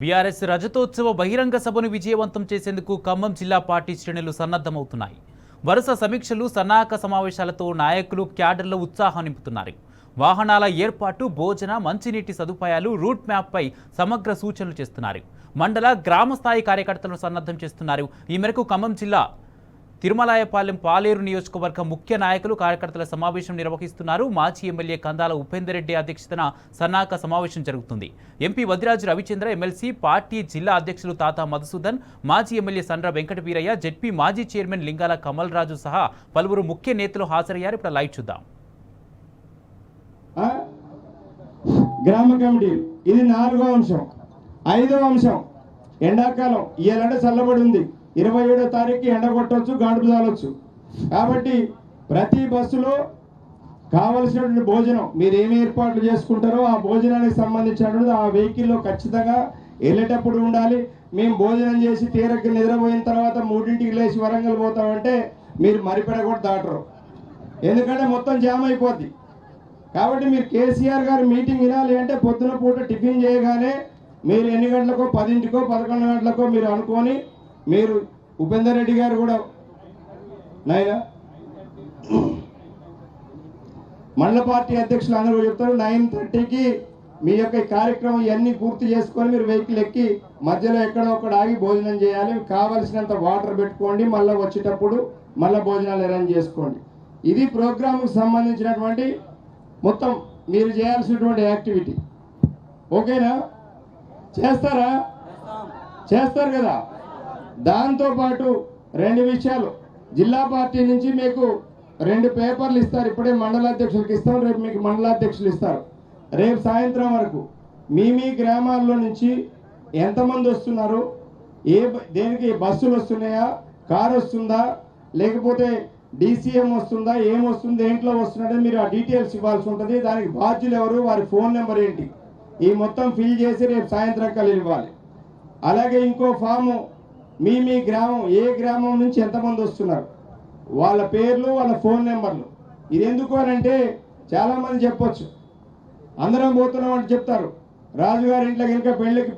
BRS రజతోత్సవ బహిరంగ సభను విజయవంతం చేసేందుకు ఖమ్మం జిల్లా పార్టీ శ్రేణులు సన్నద్ధమవుతున్నాయి. వరుస సమీక్షలు, సన్నాహక సమావేశాలతో నాయకులు, క్యాడర్ల ఉత్సాహం నింపుతున్నారు. వాహనాల ఏర్పాటు, భోజన, మంచినీటి సదుపాయాలు, రూట్ మ్యాప్పై సమగ్ర సూచనలు చేస్తున్నారు. మండల, గ్రామ స్థాయి కార్యకర్తలను సన్నద్ధం చేస్తున్నారు. ఈ మేరకు ఖమ్మం జిల్లా తిరుమలాయపాలెం పాలేరు నియోజకవర్గ ముఖ్య నాయకులు, కార్యకర్తల సమావేశం నిర్వహిస్తున్నారు. మాజీ ఎమ్మెల్యే కందాల ఉపేందర్ రెడ్డి అధ్యక్షతన సన్నాహక సమావేశం జరుగుతుంది. MP Vadiraju Ravichandra, MLC party జిల్లా అధ్యక్షులు తాతా మధుసూదన్, మాజీ ఎమ్మెల్యే సండ్ర వెంకట వీరయ్య, జెడ్పీ మాజీ చైర్మన్ లింగాల కమల్ రాజు సహా పలువురు ముఖ్య నేతలు హాజరయ్యారు. ఇప్పుడు లైవ్ చూద్దాం. గ్రామ కమిటీ ఇది 4వ అంశం. 5వ అంశం ఎండాకాలం ఇయ్యాలంటే చల్లబడి ఉంది. 27వ తారీఖు ఎండ కొట్టవచ్చు, గాడుపు తాలొచ్చు. కాబట్టి ప్రతి బస్సులో కావలసినటువంటి భోజనం మీరు ఏమి ఏర్పాట్లు చేసుకుంటారో ఆ భోజనానికి సంబంధించినటువంటి ఆ వెహికల్లో ఖచ్చితంగా వెళ్ళేటప్పుడు ఉండాలి. మేము భోజనం చేసి తీరకి నిద్రపోయిన తర్వాత 3ంటికి లేచి వరంగల్ పోతామంటే మీరు మరిపెడ కూడా దాటరు, ఎందుకంటే మొత్తం జామ్ అయిపోద్ది. కాబట్టి మీరు కేసీఆర్ గారు మీటింగ్ వినాలి అంటే పొద్దున పూట టిఫిన్ చేయగానే మీరు ఎన్ని గంటలకో 10ంటికో 11 గంటలకో మీరు అనుకొని, మీరు ఉపేందర్ రెడ్డి గారు కూడా నాయన మండల పార్టీ అధ్యక్షులు అందరూ చెప్తారు 9:30కి మీ యొక్క కార్యక్రమం ఇవన్నీ పూర్తి చేసుకొని మీరు వెహికల్ ఎక్కి మధ్యలో ఎక్కడో ఒకటి ఆగి భోజనం చేయాలి. కావలసినంత వాటర్ పెట్టుకోండి, మళ్ళీ వచ్చేటప్పుడు మళ్ళీ భోజనాలు అరేంజ్ చేసుకోండి. ఇది ప్రోగ్రాంకు సంబంధించినటువంటి మొత్తం మీరు చేయాల్సినటువంటి యాక్టివిటీ. ఓకేనా? చేస్తారా? చేస్తారు కదా. దాంతోపాటు 2 విషయాలు జిల్లా పార్టీ నుంచి మీకు 2 పేపర్లు ఇస్తారు. ఇప్పుడే మండలాధ్యక్షులకు ఇస్తాం, రేపు మీకు మండలాధ్యక్షులు ఇస్తారు. రేపు సాయంత్రం వరకు మీ గ్రామాల్లో నుంచి ఎంతమంది వస్తున్నారు, దేనికి బస్సులు వస్తున్నాయా, కారు వస్తుందా, లేకపోతే DCM వస్తుందా, ఏమొస్తుంది, దేంట్లో వస్తున్నట్టు మీరు ఆ డీటెయిల్స్ ఇవ్వాల్సి ఉంటుంది. దానికి బాధ్యులు ఎవరు, వారి ఫోన్ నెంబర్ ఏంటి, ఈ మొత్తం ఫిల్ చేసి రేపు సాయంత్రం కల్లా ఇవ్వాలి. అలాగే ఇంకో ఫాము మీ గ్రామం, ఏ గ్రామం నుంచి ఎంతమంది వస్తున్నారు, వాళ్ళ పేర్లు, వాళ్ళ ఫోన్ నెంబర్లు. ఇది ఎందుకు అని అంటే చాలామంది చెప్పొచ్చు అందరం పోతున్నాం అంటే చెప్తారు. రాజుగారి ఇంట్లోకి ఇంకా పెళ్ళికి